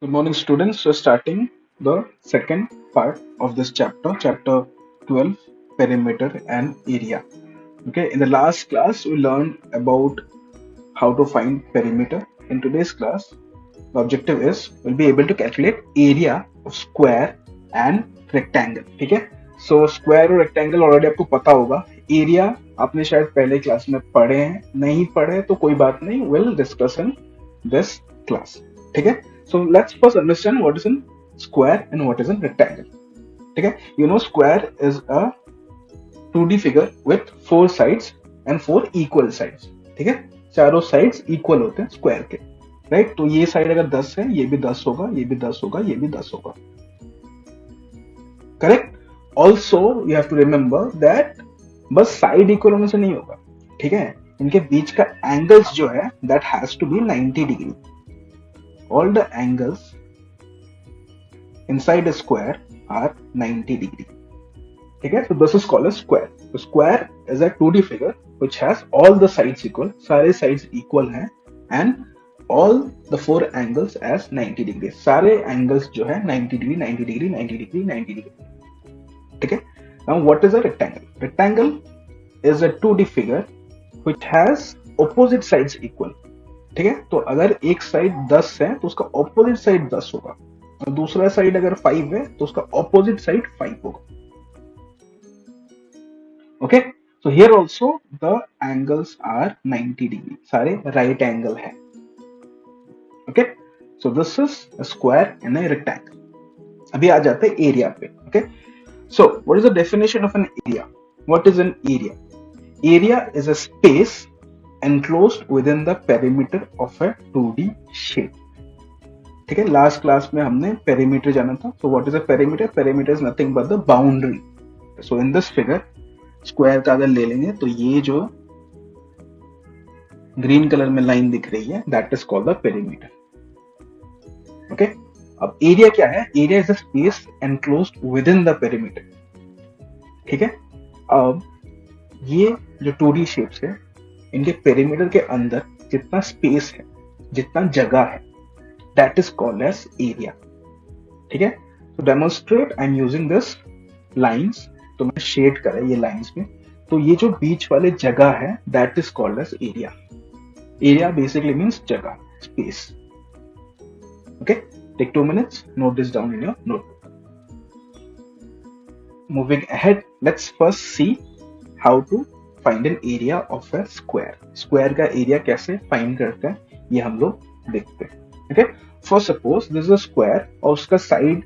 Good morning, students. So, starting the second part of this chapter, chapter 12, perimeter and area. Okay, in the last class, we learned about how to find perimeter. In today's class, the objective is we'll be able to calculate area of square and rectangle. ठीक है, so square और rectangle already आपको पता होगा. area आपने शायद पहले class में पढ़े हैं, नहीं पढ़े तो कोई बात नहीं, we'll discuss in this class. ठीक है, so let's first understand what is in square and what is in rectangle. ठीक है, you know square is a 2D figure with 4 sides and 4 equal sides. ठीक है, चारों साइड्स इक्वल होते हैं square के, राइट. तो ये साइड अगर 10 है, ये भी 10 होगा, ये भी 10 होगा, ये भी 10 होगा, correct. Also you have to remember that बस साइड इक्वल होने से नहीं होगा. ठीक है, इनके बीच का एंगल्स जो है that has to be 90 degree. All the angles inside a square are 90 degree. ठीक है, so this is called a square. So square is a 2D figure which has all the sides equal, सारे sides equal हैं, and all the 4 angles as 90 degree. सारे angles जो है 90 degree, 90 degree, 90 degree, 90 degree. ठीक है. Now what is a rectangle? Rectangle is a 2D figure which has opposite sides equal. ठीक है, तो अगर एक साइड 10 है तो उसका ऑपोजिट साइड 10 होगा, और दूसरा साइड अगर 5 है तो उसका ऑपोजिट साइड 5 होगा. Okay, so here also the angles are 90 degree, सारे राइट एंगल है. Okay, so this is a square and a rectangle. अभी आ जाते हैं एरिया पे. Okay, so what is the definition of an area? What is an area? Area is a space enclosed within the perimeter of a 2D shape. ठीक है, last class में हमने perimeter जाना था. सो what is a perimeter? Perimeter is nothing but the boundary. So in this figure square का अगर ले लेंगे तो ये जो ग्रीन कलर में लाइन दिख रही है that is called the perimeter. Okay, अब एरिया क्या है? Area is a space enclosed with in the perimeter. ठीक है, अब ये जो 2D शेप्स है इनके पेरीमीटर के अंदर जितना स्पेस है, जितना जगह है, that is called as area. ठीक है, तो demonstrate I am using this lines. तो मैं शेड करें ये लाइंस में, तो ये जो बीच वाले जगह है that is called as area. Area basically means जगह, space. Okay, take 2 minutes, note this down in your notebook. Moving ahead, let's first see how to find an area of a square. Square का area कैसे find करते हैं ये हम लोग देखते हैं. Okay, for suppose this is a square और उसका side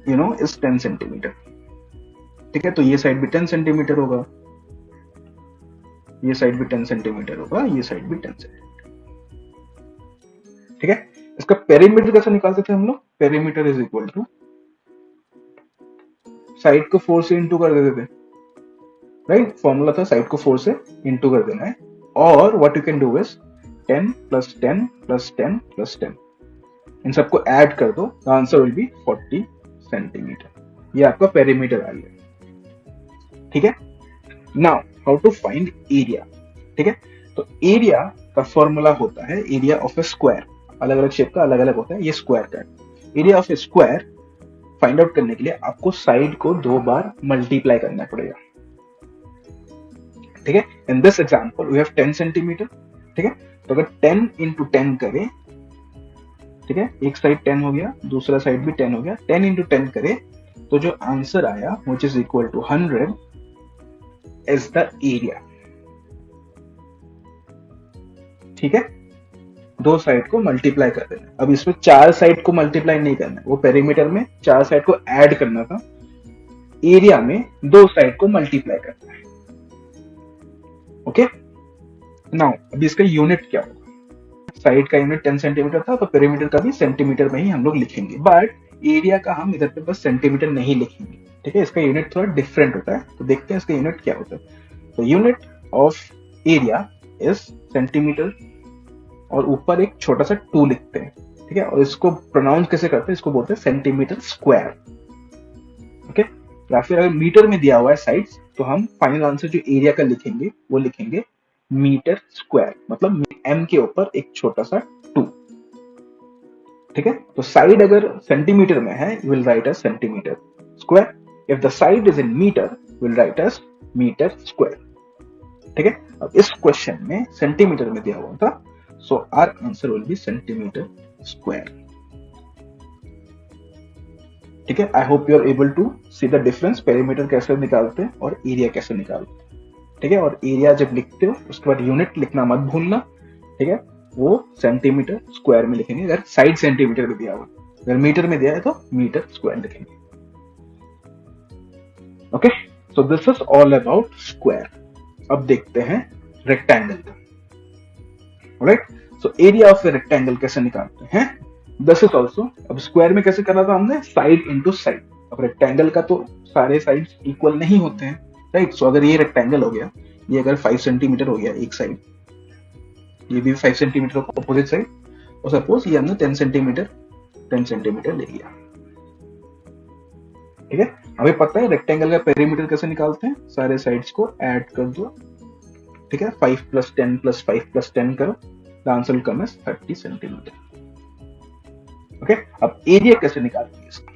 you know is 10 centimetre. ठीक है, तो ये साइड भी 10 सेंटीमीटर होगा, ये साइड भी 10 सेंटीमीटर होगा, ये साइड भी 10 सेंटीमीटर. ठीक है, इसका पेरीमीटर कैसे निकालते थे हम लोग? Perimeter is equal to side को 4 से इंटू कर देते थे, राइट. फॉर्मूला था साइड को 4 से इंटू कर देना है. और what you can do is 10 plus 10 plus 10 plus 10, इन सबको ऐड कर दो, the answer will be 40 centimetre. ये आपका पेरीमीटर वैल्यू है. ठीक है, now how to find area. ठीक है, तो एरिया का फॉर्मूला होता है एरिया ऑफ ए स्क्वायर. अलग अलग शेप का अलग अलग होता है, ये स्क्वायर का area of A square find out करने के लिए आपको साइड को 2 बार मल्टीप्लाई करना पड़ेगा. ठीक है, in this example we have 10 centimetre. ठीक है, तो अगर 10 इंटू 10 करें, ठीक है, एक साइड 10 हो गया, दूसरा साइड भी 10 हो गया, 10 इंटू 10 करें तो जो आंसर आया which is equal to 100 is the area. ठीक है, 2 साइड को मल्टीप्लाई कर देना. अब इसमें 4 साइड को मल्टीप्लाई नहीं करना, वो पेरीमीटर में 4 साइड को ऐड करना था, एरिया में 2 साइड को मल्टीप्लाई करना है. ओके, नाउ अभी इसका यूनिट क्या होगा? साइड का यूनिट 10 सेंटीमीटर था, तो पेरीमीटर का भी सेंटीमीटर में ही हम लोग लिखेंगे, बट एरिया का हम इधर पे बस सेंटीमीटर नहीं लिखेंगे. ठीक है, इसका यूनिट थोड़ा डिफरेंट होता है, तो देखते हैं इसका यूनिट क्या होता है. तो unit of area is centimetre और ऊपर एक छोटा सा 2 लिखते हैं. ठीक है, और इसको प्रोनाउंस कैसे करते हैं? इसको बोलते हैं सेंटीमीटर स्क्वायर. ओके, या फिर अगर मीटर में दिया हुआ है साइड्स तो हम फाइनल आंसर जो एरिया का लिखेंगे वो लिखेंगे मीटर स्क्वायर, मतलब m के ऊपर एक छोटा सा 2. ठीक है, तो साइड अगर सेंटीमीटर में है you will write as centimetre square, if the side is in metre will write as metre square. ठीक है, अब इस क्वेश्चन में सेंटीमीटर में दिया हुआ था, so our answer will be centimetre square. ठीक है, I hope you are able to see the difference, perimeter कैसे निकालते हैं और एरिया कैसे निकालते हैं। ठीक है, और एरिया जब लिखते हो उसके बाद यूनिट लिखना मत भूलना। ठीक है, वो सेंटीमीटर स्क्वायर में लिखेंगे अगर साइड सेंटीमीटर में दिया हुआ, अगर मीटर में दिया है तो मीटर स्क्वायर लिखेंगे। Okay, so this is all about square. अब देखते हैं रेक्टेंगल का। Right, so area of a rectangle कैसे निकालते हैं, दिस इज ऑल्सो, अब स्क्वायर में कैसे करना था हमने, साइड इंटू साइड। अब रेक्टेंगल का तो सारे साइड्स इक्वल नहीं होते हैं, राइट। सो अगर ये रेक्टेंगल हो गया, ये अगर 5 सेंटीमीटर हो गया एक साइड, ये भी 5 सेंटीमीटर ऑपोजिट साइड, और सपोज ये हमने 10 सेंटीमीटर ले लिया। ठीक है, हमें पता है रेक्टेंगल का पेरीमीटर कैसे निकालते हैं, सारे साइड्स को ऐड कर दो। ठीक है, 5 + 10 + 5 + 10 करो, the answer will come as 30 centimetre. Okay, अब एरिया कैसे निकालते हैं इसका।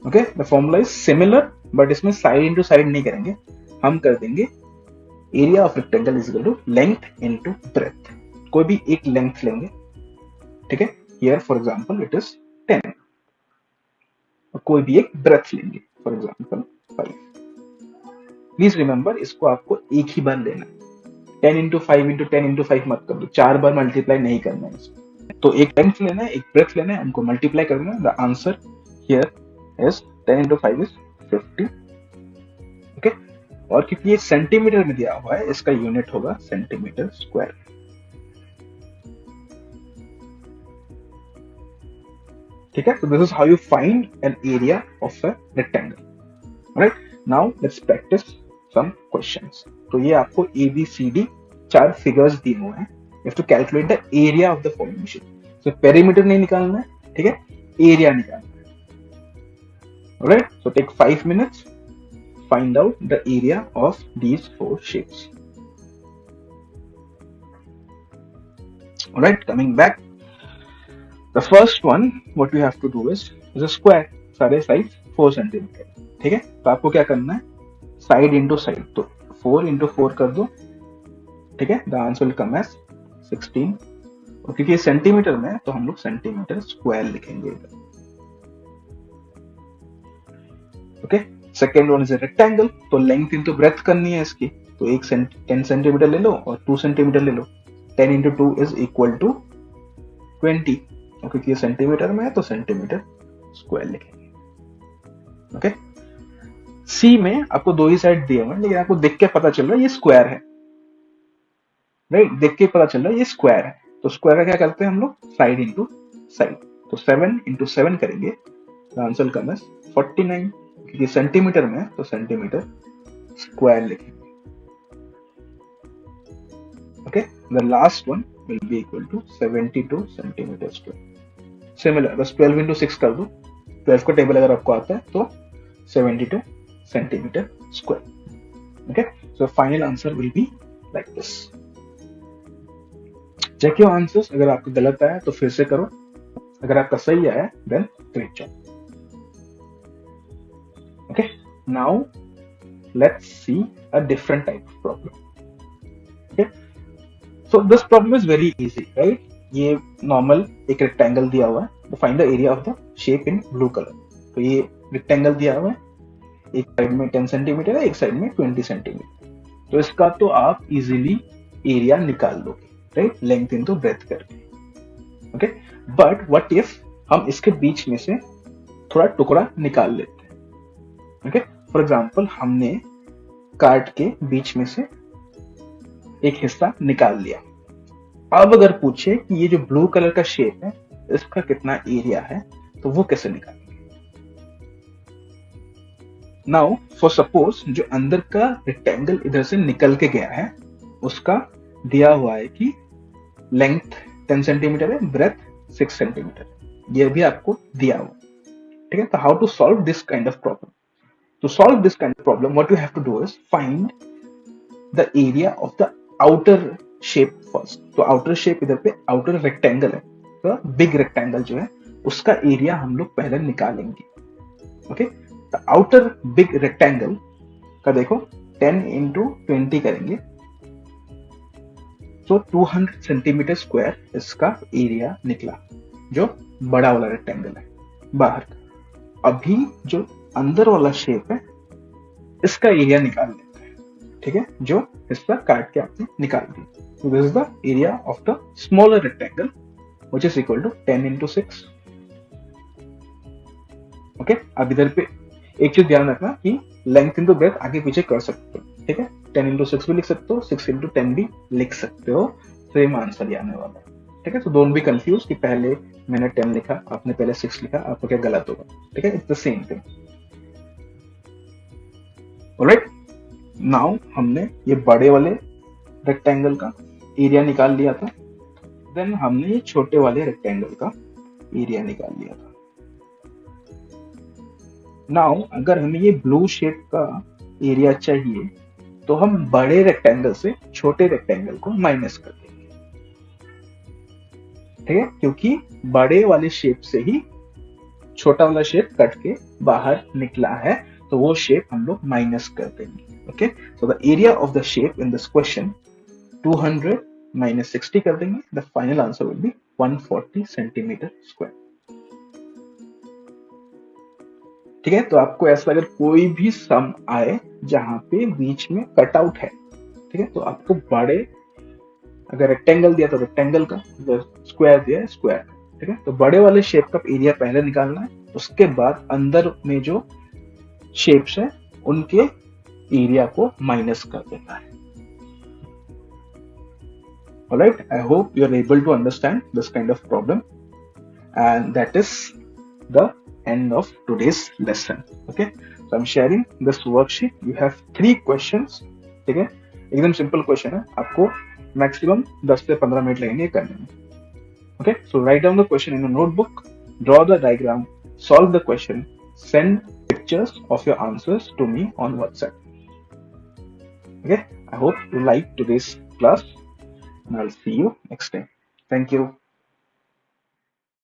Okay, the formula is similar, but इसमें साइड इंटू साइड नहीं करेंगे, हम कर देंगे area of rectangle is equal to length into breadth. कोई भी एक लेंथ लेंगे, ठीक है, here for example it is 10, और कोई भी एक ब्रेथ लेंगे फॉर एग्जांपल 5। प्लीज रिमेंबर, इसको आपको एक ही बार लेना है, 10 इंटू 5 इंटू 10 इंटू 5 मत कर दो, 4 बार मल्टीप्लाई नहीं करना है इसको। तो एक लेंथ लेना है, एक ब्रेथ लेना है, उनको मल्टीप्लाई करना है, the answer here is 10 into 5 is 50। Okay, और क्योंकि ये सेंटीमीटर में दिया हुआ है, इसका यूनिट होगा सेंटीमीटर स्क्वायर। ठीक है, so this is how you find an area of a rectangle. Alright, now let's practice some questions. तो ये आपको ABCD 4 फिगर्स दिए हुए हैं, you have to calculate the area of the formation. So perimeter नहीं निकालना है, ठीक है, एरिया निकालना है। Alright, so take 5 minutes, find out the area of these 4 shapes. Alright, coming back, the first one what we have to do is a square, सारे side 4 centimetre. ठीक है, तो आपको क्या करना है, साइड इंटू साइड, तो 4 इंटू 4 कर दो। ठीक है, the answer will come as 16, और क्योंकि ये सेंटीमीटर में है तो हम लोग सेंटीमीटर स्क्वायर लिखेंगे। Okay, second one is a rectangle, तो लेंथ इंटू ब्रेथ करनी है इसकी, तो 10 सेंटीमीटर ले लो और 2 सेंटीमीटर ले लो, 10 इंटू 2 इज इक्वल टू 20, और क्योंकि ये सेंटीमीटर में है तो सेंटीमीटर स्क्वायर लिखेंगे। ओके, सी में आपको 2 ही साइड दिए हुए हैं, लेकिन आपको देख के पता चल रहा है ये स्क्वायर है, राइट, देख के पता चल रहा है ये स्क्वायर है, तो स्क्वायर का क्या करते हैं हम लोग, साइड इंटू साइड, तो 7 इंटू 7 करेंगे, the answer will come as 49, क्योंकि सेंटीमीटर में है तो सेंटीमीटर स्क्वायर लिखेंगे। Okay, the last one will be equal to 72 centimetre square. Similar, बस 12 इंटू 6 कर दो, 12 का टेबल अगर आपको आता है तो 72 centimetre square. Okay, so final answer will be like this. Check your answers, अगर आपको गलत आया तो फिर से करो, अगर आपका सही आया then great job. Okay, now let's see a different type of problem. So this problem is very easy, right? ये नॉर्मल एक रेक्टेंगल दिया हुआ है, तो find the area of the shape in blue colour. तो ये रेक्टेंगल दिया हुआ है, एक साइड में 10 सेंटीमीटर है, एक साइड में 20 सेंटीमीटर, तो इसका तो आप इजीली एरिया निकाल लोगे, राइट, लेंथ इनटू ब्रेथ करके। ओके, बट व्हाट इफ हम इसके बीच में से थोड़ा टुकड़ा निकाल लेते हैं। ओके, फॉर एग्जांपल हमने कार्ड के बीच में से एक हिस्सा निकाल लिया। अब अगर पूछे कि ये जो ब्लू कलर का शेप है इसका कितना एरिया है, तो वो कैसे निकालेंगे। नाउ फॉर सपोज जो अंदर का रेक्टेंगल इधर से निकल के गया है उसका दिया हुआ है कि लेंथ 10 सेंटीमीटर है, ब्रेथ 6 सेंटीमीटर, ये भी आपको दिया हुआ, ठीक है। तो how to solve this kind of problem, to solve this kind of problem what you have to do is find the area of the outer shape first. तो आउटर शेप इधर पे आउटर रेक्टेंगल है, the big rectangle जो है उसका area हम लोग पहले निकालेंगे. Okay, the outer big rectangle का देखो 10 into 20 करेंगे तो 200 सेंटीमीटर स्क्वायर इसका एरिया निकला, जो बड़ा वाला रेक्टेंगल है बाहर का. अभी जो अंदर वाला शेप है इसका एरिया निकाल लेते हैं. ठीक है, जो हिस्सा काट के आपने निकाल दिया. So this is the area of the smaller rectangle, which is equal to 10 into 6. Okay, अब इधर पे एक चीज ध्यान रखना कि लेंथ इंटू ब्रेथ आगे पीछे कर सकते हो. ठीक है, 10 into 6 भी लिख सकते हो, 6 into 10 भी लिख सकते हो, सेम आंसर ही आने वाला है. ठीक है, तो डोंट बी कंफ्यूज कि पहले मैंने 10 लिखा, आपने पहले 6 लिखा, आपको क्या गलत होगा. ठीक है, it's the same thing. Alright, now हमने ये बड़े वाले रेक्टेंगल का एरिया निकाल लिया था, देन हमने ये छोटे वाले रेक्टेंगल का एरिया निकाल लिया था. नाउ अगर हमें ये ब्लू शेप का एरिया चाहिए तो हम बड़े रेक्टेंगल से छोटे रेक्टेंगल को माइनस कर देंगे. ठीक है, क्योंकि बड़े वाले शेप से ही छोटा वाला शेप कट के बाहर निकला है, तो वो शेप हम लोग माइनस कर देंगे. Okay, so the area of the shape in this question 200 minus 60 कर देंगे. The final answer will B 140 centimetre square. ठीक है, तो आपको ऐसा अगर कोई भी सम आए जहां पे बीच में कटआउट है, ठीक है, तो आपको बड़े, अगर रेक्टेंगल दिया तो रेक्टेंगल का, अगर स्क्वायर दिया स्क्वायर. ठीक है, तो बड़े वाले शेप का एरिया पहले निकालना है, उसके बाद अंदर में जो शेप्स है उनके एरिया को माइनस कर देना है. Alright, I hope you are able to understand this kind of problem, and that is the end of today's lesson. Okay, so I'm sharing this worksheet. You have 3 questions. ठीक है, एकदम simple question है, आपको maximum 10 से 15 minute लगेंगे करने में. Okay, so write down the question in a notebook, draw the diagram, solve the question, send pictures of your answers to me on WhatsApp. Okay, I hope you like today's class, and I'll see you next time. Thank you.